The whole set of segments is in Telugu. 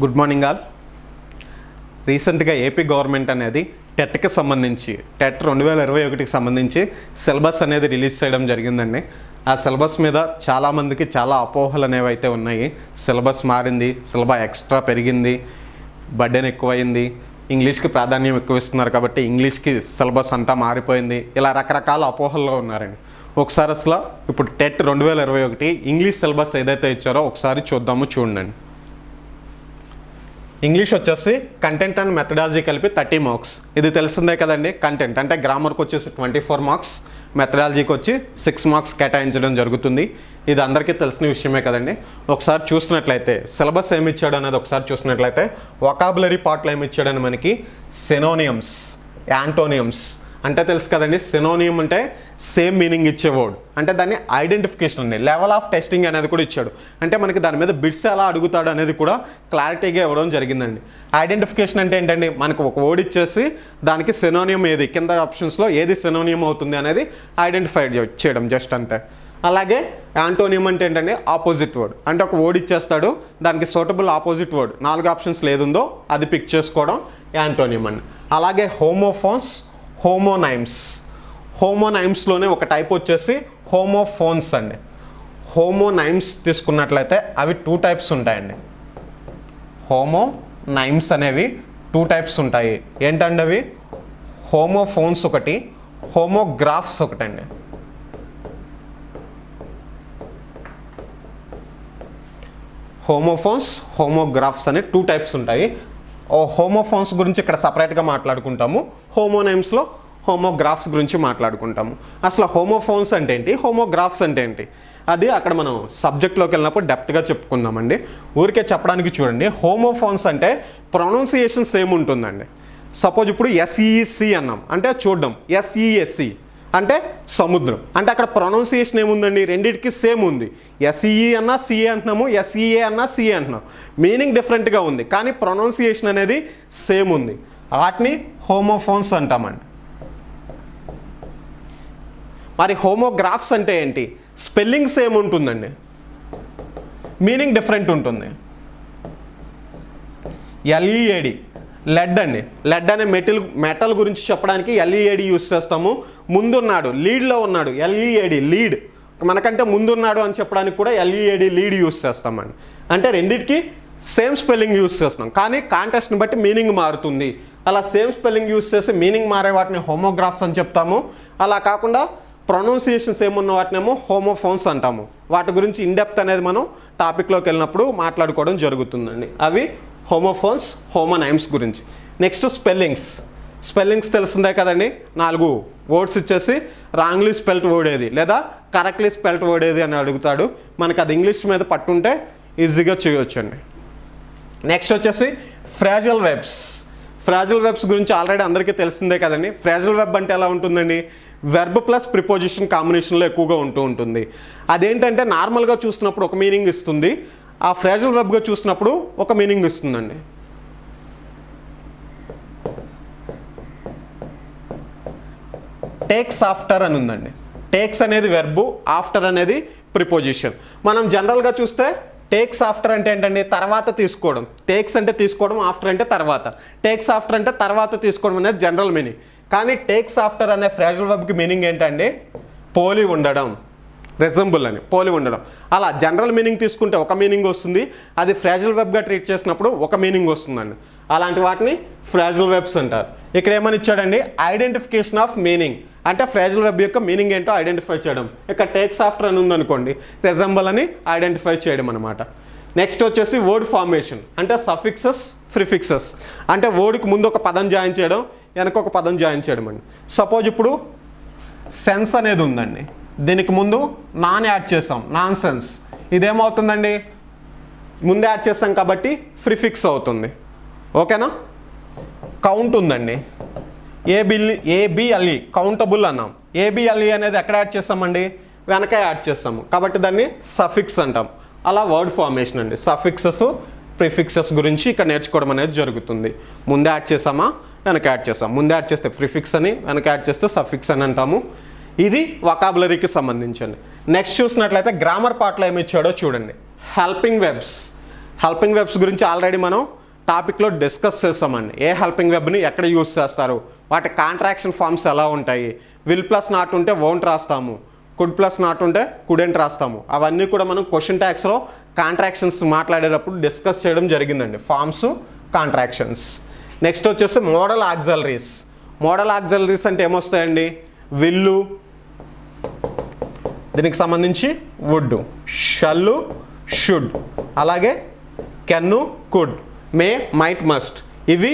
Good morning all. రీసెంట్గా ఏపీ గవర్నమెంట్ అనేది టెట్కి సంబంధించి టెట్ 2021కి సంబంధించి సిలబస్ అనేది రిలీజ్ చేయడం జరిగిందండి. ఆ సిలబస్ మీద చాలామందికి చాలా అపోహలు అనేవి అయితే ఉన్నాయి. సిలబస్ మారింది, సిలబస్ ఎక్స్ట్రా పెరిగింది, బర్డెన్ ఎక్కువైంది, ఇంగ్లీష్కి ప్రాధాన్యం ఎక్కువ ఇస్తున్నారు కాబట్టి ఇంగ్లీష్కి సిలబస్ అంతా మారిపోయింది, ఇలా రకరకాల అపోహల్లో ఉన్నారండి. ఒకసారి అసలు ఇప్పుడు టెట్ 2021 ఇంగ్లీష్ సిలబస్ ఏదైతే ఇచ్చారో ఒకసారి చూడండి. ఇంగ్లీష్ వచ్చేసి కంటెంట్ అండ్ మెథడాలజీ కలిపి 30 మార్క్స్. ఇది తెలిసిందే కదండి. కంటెంట్ అంటే గ్రామర్కి వచ్చేసి 24 మార్క్స్, మెథడాలజీకి వచ్చి 6 మార్క్స్ కేటాయించడం జరుగుతుంది. ఇది అందరికీ తెలిసిన విషయమే కదండి. ఒకసారి చూసినట్లయితే సిలబస్ ఏమి ఇచ్చాడు అనేది ఒకసారి చూసినట్లయితే వొకాబులరీ పార్ట్లో ఏమి ఇచ్చాడని మనకి సినోనియమ్స్, యాంటోనియమ్స్ అంటే తెలుసు కదండి. సినోనియం అంటే సేమ్ మీనింగ్ ఇచ్చే వర్డ్, అంటే దాన్ని ఐడెంటిఫికేషన్ అండి. లెవెల్ ఆఫ్ టెస్టింగ్ అనేది కూడా ఇచ్చాడు, అంటే మనకి దాని మీద బిట్స్ ఎలా అడుగుతాడు అనేది కూడా క్లారిటీగా ఇవ్వడం జరిగిందండి. ఐడెంటిఫికేషన్ అంటే ఏంటండి, మనకు ఒక వర్డ్ ఇచ్చేసి దానికి సినోనియం ఏది, కింద ఆప్షన్స్లో ఏది సినోనియం అవుతుంది అనేది ఐడెంటిఫై చేయడం జస్ట్ అంతే. అలాగే యాంటోనియం అంటే ఏంటంటే ఆపోజిట్ వర్డ్, అంటే ఒక వర్డ్ ఇచ్చేస్తాడు, దానికి సూటబుల్ ఆపోజిట్ వర్డ్ 4 ఆప్షన్స్ ఏదుందో అది పిక్ చేసుకోవడం యాంటోనియం అండి. అలాగే హోమోఫోన్స్, హోమోనైమ్స్. హోమోనైమ్స్లోనే ఒక టైప్ వచ్చేసి హోమోఫోన్స్ అండి. హోమోనైమ్స్ తీసుకున్నట్లయితే అవి 2 టైప్స్ ఉంటాయండి. హోమోనైమ్స్ అనేవి 2 టైప్స్ ఉంటాయి. ఏంటండి అవి? హోమోఫోన్స్ ఒకటి, హోమోగ్రాఫ్స్ ఒకటండి. హోమోఫోన్స్, హోమోగ్రాఫ్స్ అనే 2 టైప్స్ ఉంటాయి. హోమోఫోన్స్ గురించి ఇక్కడ సపరేట్గా మాట్లాడుకుంటాము, హోమోనైమ్స్లో హోమోగ్రాఫ్స్ గురించి మాట్లాడుకుంటాము. అసలు హోమోఫోన్స్ అంటే ఏంటి, హోమోగ్రాఫ్స్ అంటే ఏంటి, అది అక్కడ మనం సబ్జెక్ట్లోకి వెళ్ళినప్పుడు డెప్త్గా చెప్పుకుందామండి. ఊరికే చెప్పడానికి చూడండి. హోమోఫోన్స్ అంటే ప్రొనౌన్సియేషన్ సేమ్ ఉంటుందండి. సపోజ్ ఇప్పుడు ఎస్ఈసి అన్నాం అంటే చూడడం, ఎస్ఈఎస్సి అంటే సముద్రం, అంటే అక్కడ ప్రొనౌన్సియేషన్ ఏముందండి, రెండింటికి సేమ్ ఉంది. ఎస్ఈఈ అన్నా సిఏ అంటున్నాము, ఎస్ఈఏ అన్నా సిఏ అంటున్నాం, మీనింగ్ డిఫరెంట్గా ఉంది కానీ ప్రొనౌన్సియేషన్ అనేది సేమ్ ఉంది. వాటిని హోమోఫోన్స్ అంటామండి. మరి హోమోగ్రాఫ్స్ అంటే ఏంటి, స్పెల్లింగ్ సేమ్ ఉంటుందండి, మీనింగ్ డిఫరెంట్ ఉంటుంది. ఎల్ఈఏడి లెడ్ అండి. లెడ్ అనే మెటల్ గురించి చెప్పడానికి ఎల్ఈఏడి యూస్ చేస్తాము. ముందున్నాడు, లీడ్లో ఉన్నాడు, ఎల్ఈఏడి లీడ్, మనకంటే ముందున్నాడు అని చెప్పడానికి కూడా ఎల్ఈఏడి లీడ్ యూస్ చేస్తామండి. అంటే రెండింటికి సేమ్ స్పెల్లింగ్ యూస్ చేస్తున్నాం కానీ కాంటెక్స్ట్ని బట్టి మీనింగ్ మారుతుంది. అలా సేమ్ స్పెల్లింగ్ యూస్ చేసి మీనింగ్ మారే వాటిని హోమోగ్రాఫ్స్ అని చెప్తాము. అలా కాకుండా ప్రొనౌన్సియేషన్ సేమ్ ఉన్న వాటినేమో హోమోఫోన్స్ అంటాము. వాటి గురించి ఇన్డెప్త్ అనేది మనం టాపిక్లోకి వెళ్ళినప్పుడు మాట్లాడుకోవడం జరుగుతుందండి. అవి హోమోఫోన్స్, హోమోనైమ్స్ గురించి. నెక్స్ట్ స్పెల్లింగ్స్ తెలిసిందే కదండి. 4 వర్డ్స్ ఇచ్చేసి రాంగ్లీ స్పెల్ట్ వర్డ్ ఏది లేదా కరెక్ట్లీ స్పెల్ట్ వర్డ్ ఏది అని అడుగుతాడు. మనకు అది ఇంగ్లీష్ మీద పట్టుంటే ఈజీగా చేయొచ్చు అండి. నెక్స్ట్ వచ్చేసి ఫ్రాజల్ వెబ్స్ గురించి ఆల్రెడీ అందరికీ తెలిసిందే కదండి. ఫ్రాజల్ వెబ్ అంటే ఎలా ఉంటుందండి, వెర్బ్ ప్లస్ ప్రిపోజిషన్ కాంబినేషన్లో ఎక్కువగా ఉంటుంది. అదేంటంటే నార్మల్గా చూసినప్పుడు ఒక మీనింగ్ ఇస్తుంది, ఆ ఫ్రాజల్ వెబ్గా చూసినప్పుడు ఒక మీనింగ్ ఇస్తుందండి. టేక్స్ ఆఫ్టర్ అని ఉందండి. టేక్స్ అనేది వెర్బు, ఆఫ్టర్ అనేది ప్రిపోజిషన్. మనం జనరల్గా చూస్తే టేక్స్ ఆఫ్టర్ అంటే ఏంటండి, తర్వాత తీసుకోవడం. టేక్స్ అంటే తీసుకోవడం, ఆఫ్టర్ అంటే తర్వాత. టేక్స్ ఆఫ్టర్ అంటే తర్వాత తీసుకోవడం అనేది జనరల్ మీనింగ్. కానీ టేక్స్ ఆఫ్టర్ అనే ఫ్రాజల్ వెబ్కి మీనింగ్ ఏంటండి, పోలి ఉండడం, రిజంబుల్ అని, పోలి ఉండడం. అలా జనరల్ మీనింగ్ తీసుకుంటే ఒక మీనింగ్ వస్తుంది, అది ఫ్రాజల్ వెబ్గా ట్రీట్ చేసినప్పుడు ఒక మీనింగ్ వస్తుందండి. అలాంటి వాటిని ఫ్రాజల్ వెబ్స్ అంటారు. ఇక్కడ ఏమని ఇచ్చాడండి, ఐడెంటిఫికేషన్ ఆఫ్ మీనింగ్, అంటే ఫ్రాజల్ వెబ్ యొక్క మీనింగ్ ఏంటో ఐడెంటిఫై చేయడం. ఇక్కడ టేక్స్ ఆఫ్టర్ అని ఉందనుకోండి, రిజంబుల్ అని ఐడెంటిఫై చేయడం అనమాట. నెక్స్ట్ వచ్చేసి వర్డ్ ఫార్మేషన్, అంటే సఫిక్సెస్, ప్రిఫిక్సెస్, అంటే వర్డ్కి ముందు ఒక పదం జాయిన్ చేయడం, వెనక ఒక పదం జాయిన్ చేయడం అండి. సపోజ్ ఇప్పుడు సెన్స్ అనేది ఉందండి, దీనికి ముందు నాన్ యాడ్ చేసాం, నాన్ సెన్స్, ఇదేమవుతుందండి, ముందే యాడ్ చేస్తాం కాబట్టి ప్రిఫిక్స్ అవుతుంది. ఓకేనా. కౌంట్ ఉందండి, ఏబిఎల్ఈ కౌంటబుల్ అన్నాం. ఏబిఎల్ఈ అనేది ఎక్కడ యాడ్ చేస్తామండి, వెనక యాడ్ చేస్తాము కాబట్టి దాన్ని సఫిక్స్ అంటాం. అలా వర్డ్ ఫార్మేషన్ అండి. సఫిక్సెస్, ప్రిఫిక్సెస్ గురించి ఇక్కడ నేర్చుకోవడం అనేది జరుగుతుంది. ముందే యాడ్ చేసామా, వెనక యాడ్ చేస్తాం. ముందే యాడ్ చేస్తే ప్రిఫిక్స్ అని, వెనక యాడ్ చేస్తే సఫిక్స్ అని అంటాము. ఇది వొకాబులరీకి సంబంధించండి. నెక్స్ట్ చూసినట్లయితే గ్రామర్ పార్ట్లో ఏమి ఇచ్చాడో చూడండి. హెల్పింగ్ వెబ్స్ హెల్పింగ్ వెబ్స్ గురించి ఆల్రెడీ మనం టాపిక్లో డిస్కస్ చేస్తామండి. ఏ హెల్పింగ్ వెబ్ని ఎక్కడ యూస్ చేస్తారు, వాటి కాంట్రాక్షన్ ఫార్మ్స్ ఎలా ఉంటాయి, విల్ ప్లస్ నాట్ ఉంటే వోంట్ రాస్తాము, కుడ్ ప్లస్ నాట్ ఉంటే కుడెంట్ రాస్తాము. అవన్నీ కూడా మనం క్వశ్చన్ ట్యాగ్స్లో కాంట్రాక్షన్స్ మాట్లాడేటప్పుడు డిస్కస్ చేయడం జరిగిందండి, ఫార్మ్స్, కాంట్రాక్షన్స్. నెక్స్ట్ వచ్చేసి మోడల్ ఆక్సిలరీస్. మోడల్ ఆక్సిలరీస్ అంటే ఏమొస్తాయండి, విల్లు, దీనికి సంబంధించి వుడ్, షల్లు, షుడ్, అలాగే can, could, May, might, must. ఇవి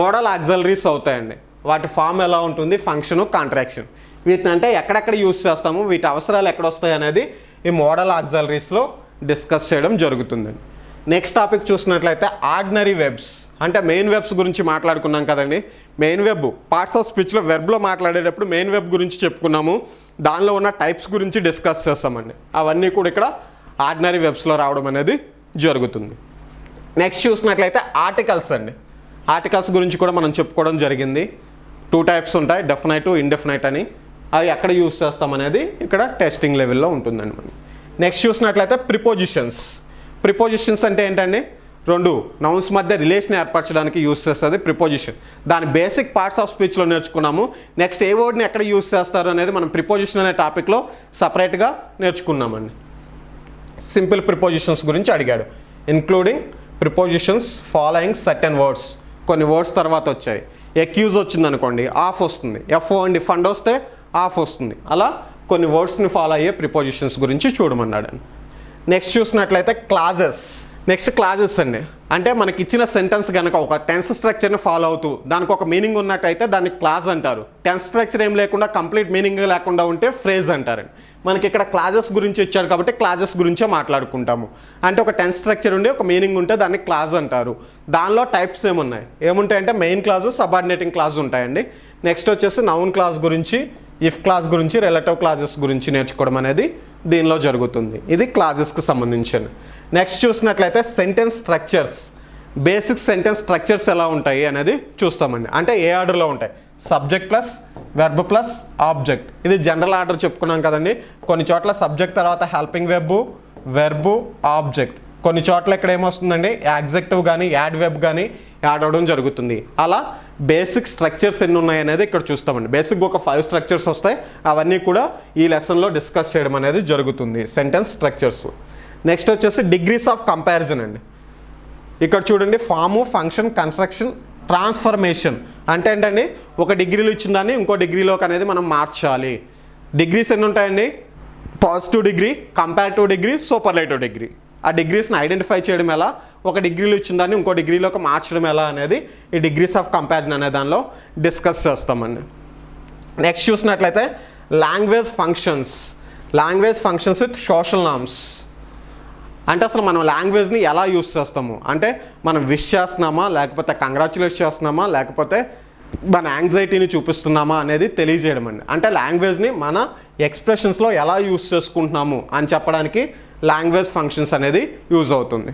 మోడల్ ఆక్సిలరీస్ అవుతాయండి. వాటి ఫామ్ ఎలా ఉంటుంది, ఫంక్షను, కాంట్రాక్షన్. వీటిని అంటే ఎక్కడెక్కడ యూస్ చేస్తాము, వీటి అవసరాలు ఎక్కడ వస్తాయి అనేది ఈ మోడల్ ఆక్సిలరీస్లో డిస్కస్ చేయడం జరుగుతుందండి. నెక్స్ట్ టాపిక్ చూసినట్లయితే ఆర్డినరీ వెబ్స్. అంటే మెయిన్ వెబ్స్ గురించి మాట్లాడుకున్నాం కదండి. మెయిన్ వెబ్ పార్ట్స్ ఆఫ్ స్పీచ్లో వెబ్లో మాట్లాడేటప్పుడు మెయిన్ వెబ్ గురించి చెప్పుకున్నాము. దానిలో ఉన్న టైప్స్ గురించి డిస్కస్ చేస్తామండి. అవన్నీ కూడా ఇక్కడ ఆర్డినరీ వెబ్స్లో రావడం అనేది జరుగుతుంది. నెక్స్ట్ చూసినట్లయితే ఆర్టికల్స్ అండి. ఆర్టికల్స్ గురించి కూడా మనం చెప్పుకోవడం జరిగింది. 2 టైప్స్ ఉంటాయి, డెఫినైట్, ఇండెఫినైట్ అని. అవి ఎక్కడ యూస్ చేస్తామనేది ఇక్కడ టెస్టింగ్ లెవెల్లో ఉంటుందండి మనం. నెక్స్ట్ చూసినట్లయితే ప్రిపోజిషన్స్. ప్రిపోజిషన్స్ అంటే ఏంటండి, 2 నౌన్స్ మధ్య రిలేషన్ ఏర్పరచడానికి యూస్ చేస్తుంది ప్రిపోజిషన్. దాని బేసిక్ పార్ట్స్ ఆఫ్ స్పీచ్లో నేర్చుకున్నాము. నెక్స్ట్ ఏ వర్డ్ని ఎక్కడ యూస్ చేస్తారు అనేది మనం ప్రిపోజిషన్ అనే టాపిక్లో సపరేట్గా నేర్చుకున్నామండి. సింపుల్ ప్రిపోజిషన్స్ గురించి అడిగాడు. Including prepositions following certain words. కొన్ని వర్డ్స్ తర్వాత వచ్చాయి. ఎక్యూజ్ వచ్చింది అనుకోండి, ఆఫ్ వస్తుంది. ఎఫ్ఓ అండి ఫండ్ వస్తే ఆఫ్ వస్తుంది. అలా కొన్ని వర్డ్స్ని ఫాలో అయ్యే ప్రిపోజిషన్స్ గురించి చూడమన్నాడు. నెక్స్ట్ చూసినట్లయితే క్లాజెస్. నెక్స్ట్ క్లాజెస్ అండి. అంటే మనకి ఇచ్చిన సెంటెన్స్ కనుక ఒక టెన్స్ స్ట్రక్చర్ని ఫాలో అవుతూ దానికి ఒక మీనింగ్ ఉన్నట్టయితే దాన్ని క్లాజ్ అంటారు. టెన్స్ స్ట్రక్చర్ ఏం లేకుండా కంప్లీట్ మీనింగ్ లేకుండా ఉంటే ఫ్రేజ్ అంటారండి. మనకి ఇక్కడ క్లాజెస్ గురించి ఇచ్చాడు కాబట్టి క్లాజెస్ గురించే మాట్లాడుకుంటాము. అంటే ఒక టెన్స్ స్ట్రక్చర్ ఉండి ఒక మీనింగ్ ఉంటే దాన్ని క్లాజ్ అంటారు. దానిలో టైప్స్ ఏముంటాయంటే మెయిన్ క్లాజు, సబార్డినేటింగ్ క్లాజ్ ఉంటాయండి. నెక్స్ట్ వచ్చేసి నౌన్ క్లాజ్ గురించి, ఇఫ్ క్లాజ్ గురించి, రిలేటివ్ క్లాజెస్ గురించి నేర్చుకోవడం అనేది దీనిలో జరుగుతుంది. ఇది క్లాజెస్కి సంబంధించిన. నెక్స్ట్ చూసినట్లయితే sentence structures. Basic sentence structures ఎలా ఉంటాయి అనేది చూస్తామండి. అంటే ఏ ఆర్డర్లో ఉంటాయి, subject plus verb plus object. ఇది జనరల్ ఆర్డర్ చెప్పుకున్నాం కదండి. కొన్ని చోట్ల సబ్జెక్ట్ తర్వాత హెల్పింగ్ వెబ్, వెర్బు, ఆబ్జెక్ట్. కొన్ని చోట్ల ఇక్కడ ఏమొస్తుందండి, యాడ్జెక్టివ్ కానీ యాడ్ వెబ్ కానీ యాడ్ అవ్వడం జరుగుతుంది. అలా బేసిక్ స్ట్రక్చర్స్ ఎన్ని ఉన్నాయి అనేది ఇక్కడ చూస్తామండి. బేసిక్ ఒక 5 స్ట్రక్చర్స్ వస్తాయి. అవన్నీ కూడా ఈ లెసన్లో డిస్కస్ చేయడం అనేది జరుగుతుంది, సెంటెన్స్ స్ట్రక్చర్స్. నెక్స్ట్ వచ్చేసి డిగ్రీస్ ఆఫ్ కంపారిజన్ అండి. ఇక్కడ చూడండి, ఫాము, ఫంక్షన్, కన్స్ట్రక్షన్, ట్రాన్స్ఫర్మేషన్. అంటే ఏంటండి, ఒక డిగ్రీలో ఇచ్చిన దాన్ని ఇంకో డిగ్రీలోకి అనేది మనం మార్చాలి. డిగ్రీస్ ఎన్ని ఉంటాయండి, positive degree, comparative degree, superlative degree. ఆ డిగ్రీస్ని ఐడెంటిఫై చేయడం ఎలా, ఒక డిగ్రీలో ఇచ్చిన దాన్ని ఇంకో డిగ్రీలోకి మార్చడం ఎలా అనేది ఈ డిగ్రీస్ ఆఫ్ కంపారిజన్ అనే దానిలో డిస్కస్ చేస్తామండి. నెక్స్ట్ చూసినట్లయితే language functions. Language functions with social norms. అంటే అసలు మనం లాంగ్వేజ్ని ఎలా యూస్ చేస్తాము, అంటే మనం విష్ చేస్తున్నామా, లేకపోతే కంగ్రాచులేట్ చేస్తున్నామా, లేకపోతే మన యాంగ్జైటీని చూపిస్తున్నామా అనేది తెలియజేయడం అండి. అంటే లాంగ్వేజ్ని మన ఎక్స్ప్రెషన్స్లో ఎలా యూస్ చేసుకుంటున్నాము అని చెప్పడానికి లాంగ్వేజ్ ఫంక్షన్స్ అనేది యూజ్ అవుతుంది.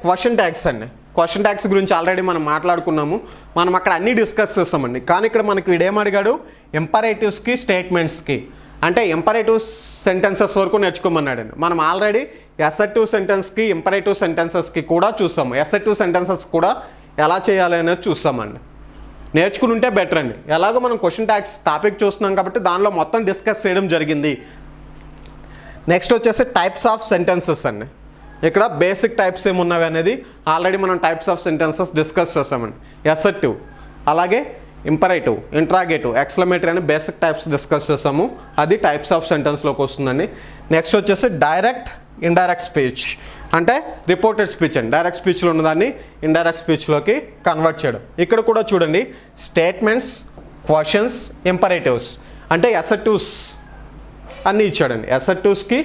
క్వశ్చన్ ట్యాగ్స్ అండి. క్వశ్చన్ ట్యాగ్స్ గురించి ఆల్రెడీ మనం మాట్లాడుకున్నాము. మనం అక్కడ అన్నీ డిస్కస్ చేస్తామండి. కానీ ఇక్కడ మనకి వీడేమడిగాడు, ఇంపరేటివ్స్కి, స్టేట్మెంట్స్కి. అంటే ఇంపరేటివ్ సెంటెన్సెస్ వరకు నేర్చుకోమన్నాడండి. మనం ఆల్రెడీ అసర్టివ్ సెంటెన్స్కి, ఇంపరేటివ్ సెంటెన్సెస్కి కూడా చూస్తాము. అసర్టివ్ సెంటెన్సెస్ కూడా ఎలా చేయాలి అనేది చూస్తామండి. నేర్చుకుని ఉంటే బెటర్ అండి. ఎలాగో మనం క్వశ్చన్ ట్యాగ్స్ టాపిక్ చూస్తున్నాం కాబట్టి దానిలో మొత్తం డిస్కస్ చేయడం జరిగింది. నెక్స్ట్ వచ్చేసి టైప్స్ ఆఫ్ సెంటెన్సెస్ అండి. ఇక్కడ బేసిక్ టైప్స్ ఏమున్నవి అనేది ఆల్రెడీ మనం టైప్స్ ఆఫ్ సెంటెన్సెస్ డిస్కస్ చేస్తామండి. అసర్టివ్, అలాగే ఇంపరేటివ్, ఇంట్రాగేటివ్, ఎక్స్క్లమేటరీ అని బేసిక్ టైప్స్ డిస్కస్ చేస్తాము. అది టైప్స్ ఆఫ్ సెంటెన్స్లోకి వస్తుందండి. నెక్స్ట్ వచ్చేసి డైరెక్ట్, ఇండైరెక్ట్ స్పీచ్. అంటే రిపోర్టెడ్ స్పీచ్ అండి. డైరెక్ట్ స్పీచ్లో ఉన్నదాన్ని ఇండైరెక్ట్ స్పీచ్లోకి కన్వర్ట్ చేయడం. ఇక్కడ కూడా చూడండి, స్టేట్మెంట్స్, క్వశ్చన్స్, ఇంపరేటివ్స్. అంటే అసర్టివ్స్ అన్నీ ఇచ్చాడండి. అసర్టివ్స్కి,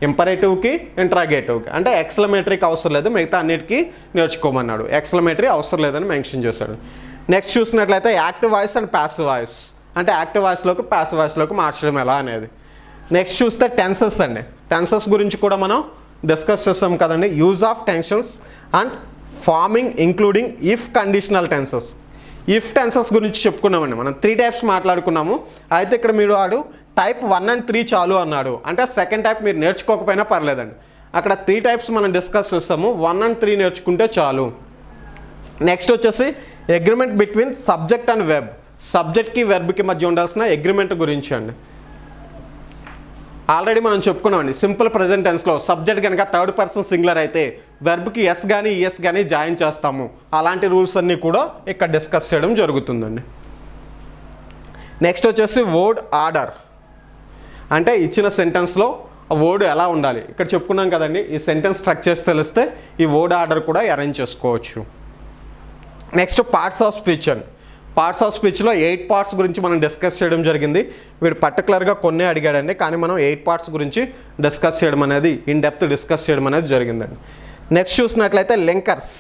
ఇంపరేటివ్కి, ఇంట్రాగేటివ్కి. అంటే ఎక్స్క్లమేటరీకి అవసరం లేదు, మిగతా అన్నిటికీ నేర్చుకోమన్నాడు. ఎక్స్క్లమేటరీ అవసరం లేదని మెన్షన్ చేశాడు. నెక్స్ట్ చూసినట్లయితే active voice and passive voice. అంటే యాక్టివ్ వాయిస్లోకి ప్యాసివ్ వాయిస్లోకి మార్చడం ఎలా అనేది. నెక్స్ట్ చూస్తే టెన్సెస్ అండి. టెన్సెస్ గురించి కూడా మనం డిస్కస్ చేస్తాం కదండి. Use of tensions and farming including if conditional tenses. If tenses గురించి చెప్పుకున్నామండి. మనం 3 టైప్స్ మాట్లాడుకున్నాము. అయితే ఇక్కడ మీరు టైప్ 1 and 3 చాలు అన్నాడు. అంటే సెకండ్ టైప్ మీరు నేర్చుకోకపోయినా పర్లేదండి. అక్కడ 3 టైప్స్ మనం డిస్కస్ చేస్తాము. 1 and 3 నేర్చుకుంటే చాలు. నెక్స్ట్ వచ్చేసి agreement between subject and verb. సబ్జెక్ట్కి వెర్బ్కి మధ్య ఉండాల్సిన అగ్రిమెంట్ గురించి అండి. ఆల్రెడీ మనం చెప్పుకున్నామండి, సింపుల్ ప్రెజెంట్ టెన్స్లో సబ్జెక్ట్ కనుక థర్డ్ పర్సన్ సింగులర్ అయితే వెర్బ్కి ఎస్ కానీ ఈఎస్ కానీ జాయిన్ చేస్తాము. అలాంటి రూల్స్ అన్నీ కూడా ఇక్కడ డిస్కస్ చేయడం జరుగుతుందండి. నెక్స్ట్ వచ్చేసి వర్డ్ ఆర్డర్. అంటే ఇచ్చిన సెంటెన్స్లో వర్డ్ ఎలా ఉండాలి ఇక్కడ చెప్పుకున్నాం కదండి. ఈ సెంటెన్స్ స్ట్రక్చర్స్ తెలిస్తే ఈ వర్డ్ ఆర్డర్ కూడా అరేంజ్ చేసుకోవచ్చు. నెక్స్ట్ పార్ట్స్ ఆఫ్ స్పీచ్ అండి. పార్ట్స్ ఆఫ్ స్పీచ్లో 8 పార్ట్స్ గురించి మనం డిస్కస్ చేయడం జరిగింది. వీడు పర్టికులర్గా కొన్ని అడిగాడండి, కానీ మనం 8 పార్ట్స్ గురించి డిస్కస్ చేయడం అనేది ఇన్ డెప్త్ డిస్కస్ చేయడం అనేది జరిగిందండి. నెక్స్ట్ చూసినట్లయితే లింకర్స్.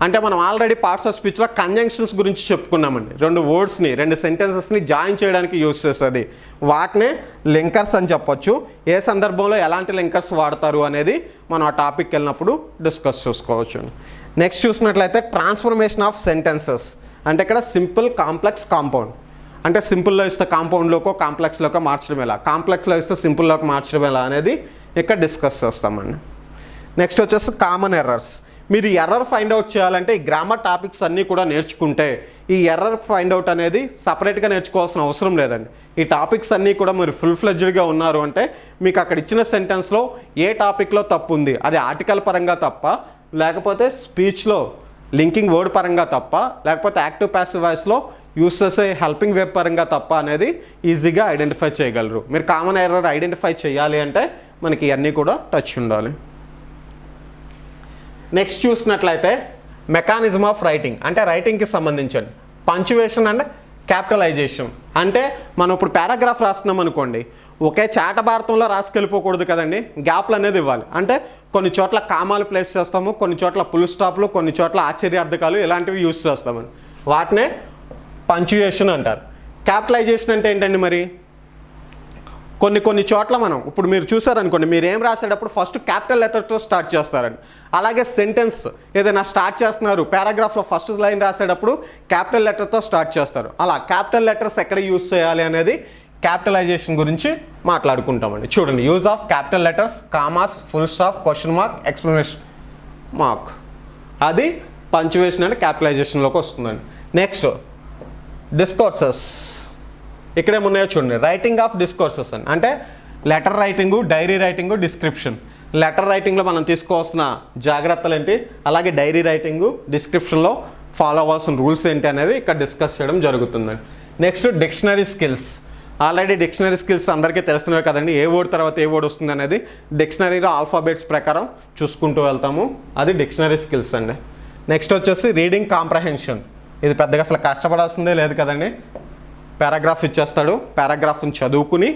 అంటే మనం ఆల్రెడీ పార్ట్స్ ఆఫ్ స్పీచ్లో కంజంక్షన్స్ గురించి చెప్పుకున్నామండి. 2 వర్డ్స్ని 2 సెంటెన్సెస్ని జాయిన్ చేయడానికి యూజ్ చేస్తుంది. వాటినే లింకర్స్ అని చెప్పొచ్చు. ఏ సందర్భంలో ఎలాంటి లింకర్స్ వాడతారు అనేది మనం ఆ టాపిక్కి వెళ్ళినప్పుడు డిస్కస్ చేసుకోవచ్చు. నెక్స్ట్ చూసినట్లయితే ట్రాన్స్ఫర్మేషన్ ఆఫ్ సెంటెన్సెస్. అంటే ఇక్కడ సింపుల్, కాంప్లెక్స్, కాంపౌండ్. అంటే సింపుల్లో ఇస్తే కాంపౌండ్లోకో కాంప్లెక్స్లోకో మార్చడం ఎలా, కాంప్లెక్స్లో ఇస్తే సింపుల్లోకి మార్చడం ఎలా అనేది ఇక్కడ డిస్కస్ చేస్తామండి. నెక్స్ట్ వచ్చేసి కామన్ ఎర్రర్స్. మీరు ఎర్రర్ ఫైండ్ అవుట్ చేయాలంటే ఈ గ్రామర్ టాపిక్స్ అన్నీ కూడా నేర్చుకుంటే ఈ ఎర్రర్ ఫైండ్ అవుట్ అనేది సపరేట్గా నేర్చుకోవాల్సిన అవసరం లేదండి. ఈ టాపిక్స్ అన్నీ కూడా మీరు ఫుల్ ఫ్లెడ్జ్డ్గా ఉన్నారు అంటే మీకు అక్కడ ఇచ్చిన సెంటెన్స్లో ఏ టాపిక్లో తప్పు ఉంది, అది ఆర్టికల్ పరంగా తప్ప, లేకపోతే స్పీచ్లో లింకింగ్ వర్డ్ పరంగా తప్ప, లేకపోతే యాక్టివ్ ప్యాసివ్ వాయిస్లో యూస్ చేసే హెల్పింగ్ వెబ్ పరంగా తప్ప అనేది ఈజీగా ఐడెంటిఫై చేయగలరు. మీరు కామన్ ఎర్రర్ ఐడెంటిఫై చేయాలి అంటే మనకి ఇవన్నీ కూడా టచ్ ఉండాలి. నెక్స్ట్ చూసినట్లయితే మెకానిజం ఆఫ్ రైటింగ్. అంటే రైటింగ్కి సంబంధించండి. Punctuation and capitalisation. అంటే మనం ఇప్పుడు పారాగ్రాఫ్ రాస్తున్నాం అనుకోండి, ఒకే చాటభారతంలో రాసుకెళ్ళిపోకూడదు కదండి, గ్యాప్లు అనేది ఇవ్వాలి. అంటే కొన్ని చోట్ల కామాలు ప్లేస్ చేస్తాము, కొన్ని చోట్ల ఫుల్ స్టాప్లు, కొన్ని చోట్ల ఆశ్చర్యార్థకాలు ఇలాంటివి యూస్ చేస్తామని. వాటినే పంక్చుయేషన్ అంటారు. క్యాపిటలైజేషన్ అంటే ఏంటండి, మరి కొన్ని చోట్ల మనం ఇప్పుడు మీరు చూసారనుకోండి, మీరు ఏం రాసేటప్పుడు ఫస్ట్ క్యాపిటల్ లెటర్తో స్టార్ట్ చేస్తారండి. అలాగే సెంటెన్స్ ఏదైనా స్టార్ట్ చేస్తున్నారు, పారాగ్రాఫ్లో ఫస్ట్ లైన్ రాసేటప్పుడు క్యాపిటల్ లెటర్తో స్టార్ట్ చేస్తారు. అలా క్యాపిటల్ లెటర్స్ ఎక్కడ యూస్ చేయాలి అనేది క్యాపిటలైజేషన్ గురించి మాట్లాడుకుంటామండి. చూడండి, use of capital letters, commas, full stop, question mark, explanation mark, అది పంక్చువేషన్ అండ్ క్యాపిటలైజేషన్లోకి వస్తుందండి. Next discourses. ఇక్కడేమున్నాయో చూడండి, రైటింగ్ ఆఫ్ డిస్కోర్సెస్ అని. అంటే letter writing, diary writing, description. Letter రైటింగ్లో మనం తీసుకోవాల్సిన జాగ్రత్తలు ఏంటి, అలాగే డైరీ రైటింగు, డిస్క్రిప్షన్లో ఫాలో అవ్వాల్సిన రూల్స్ ఏంటి అనేది ఇక్కడ డిస్కస్ చేయడం జరుగుతుందండి. Next dictionary skills. Already dictionary skills అందరికీ తెలిసినవే కదండి. ఏ వర్డ్ తర్వాత ఏ వర్డ్ వస్తుంది అనేది డిక్షనరీలో ఆల్ఫాబెట్స్ ప్రకారం చూసుకుంటూ వెళ్తాము. అది డిక్షనరీ స్కిల్స్ అండి. నెక్స్ట్ వచ్చేసి రీడింగ్ కాంప్రహెన్షన్. ఇది పెద్దగా అసలు కష్టపడాల్సిందే లేదు కదండి. పారాగ్రాఫ్ ఇచ్చేస్తాడు, పారాగ్రాఫ్ని చదువుకుని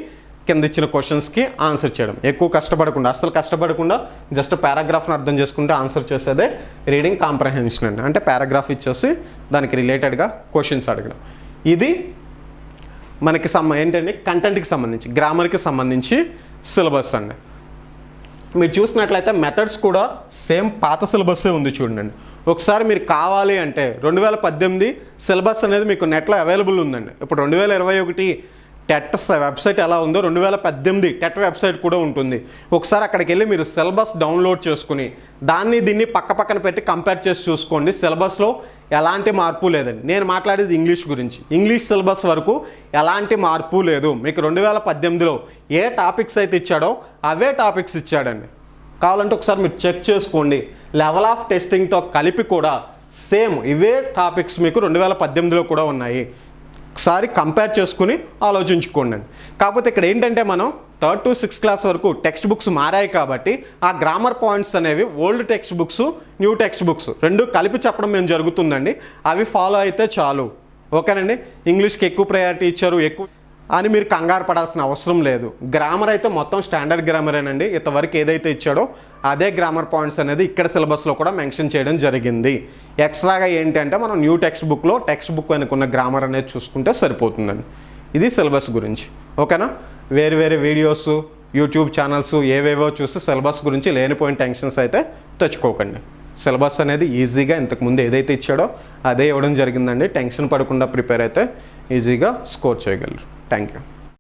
కింద ఇచ్చిన క్వశ్చన్స్కి ఆన్సర్ చేయడం. ఎక్కువ కష్టపడకుండా, అసలు కష్టపడకుండా జస్ట్ పారాగ్రాఫ్ని అర్థం చేసుకుంటే ఆన్సర్ చేసేదే రీడింగ్ కాంప్రహెన్షన్ అండి. అంటే పారాగ్రాఫ్ ఇచ్చేసి దానికి రిలేటెడ్గా క్వశ్చన్స్ అడగడం. ఇది మనకి ఏంటండి, కంటెంట్కి సంబంధించి, గ్రామర్కి సంబంధించి సిలబస్ అండి. మీరు చూసినట్లయితే మెథడ్స్ కూడా సేమ్ పాత సిలబస్సే ఉంది చూడండి. ఒకసారి మీరు కావాలి అంటే 2018 సిలబస్ అనేది మీకు నెట్లో అవైలబుల్ ఉందండి. ఇప్పుడు 2021 టెట్ వెబ్సైట్ ఎలా ఉందో 2018 టెట్ వెబ్సైట్ కూడా ఉంటుంది. ఒకసారి అక్కడికి వెళ్ళి మీరు సిలబస్ డౌన్లోడ్ చేసుకుని దీన్ని పక్కన పెట్టి కంపేర్ చేసి చూసుకోండి. సిలబస్లో ఎలాంటి మార్పు లేదండి. నేను మాట్లాడేది ఇంగ్లీష్ గురించి. ఇంగ్లీష్ సిలబస్ వరకు ఎలాంటి మార్పు లేదు. మీకు 2018లో ఏ టాపిక్స్ అయితే ఇచ్చాడో అవే టాపిక్స్ ఇచ్చాడండి. కావాలంటే ఒకసారి మీరు చెక్ చేసుకోండి. లెవెల్ ఆఫ్ టెస్టింగ్తో కలిపి కూడా సేమ్ ఇవే టాపిక్స్ మీకు 2018లో కూడా ఉన్నాయి. ఒకసారి కంపేర్ చేసుకుని ఆలోచించుకోండి. కాకపోతే ఇక్కడ ఏంటంటే మనం 3rd to 6th క్లాస్ వరకు టెక్స్ట్ బుక్స్ మారాయి కాబట్టి ఆ గ్రామర్ పాయింట్స్ అనేవి old text books, new text books రెండు కలిపి చెప్పడం మేము జరుగుతుందండి. అవి ఫాలో అయితే చాలు. ఓకేనండి. ఇంగ్లీష్కి ఎక్కువ ప్రయారిటీ ఇచ్చారు ఎక్కువ అని మీరు కంగారు పడాల్సిన అవసరం లేదు. గ్రామర్ అయితే మొత్తం స్టాండర్డ్ గ్రామరేనండి. ఇంతవరకు ఏదైతే ఇచ్చాడో అదే గ్రామర్ పాయింట్స్ అనేది ఇక్కడ సిలబస్లో కూడా మెన్షన్ చేయడం జరిగింది. ఎక్స్ట్రాగా ఏంటంటే మనం న్యూ టెక్స్ట్ బుక్లో టెక్స్ట్ బుక్ అనుకున్న గ్రామర్ అనేది చూసుకుంటే సరిపోతుందండి. ఇది సిలబస్ గురించి. ఓకేనా. వేరే వీడియోస్, యూట్యూబ్ ఛానల్స్ ఏవేవో చూసి సిలబస్ గురించి లేనిపోయిన టెన్షన్స్ అయితే తెచ్చుకోకండి. సిలబస్ అనేది ఈజీగా ఇంతకుముందు ఏదైతే ఇచ్చాడో అదే ఇవ్వడం జరిగిందండి. టెన్షన్ పడకుండా ప్రిపేర్ అయితే ఈజీగా స్కోర్ చేయగలరు. Thank you.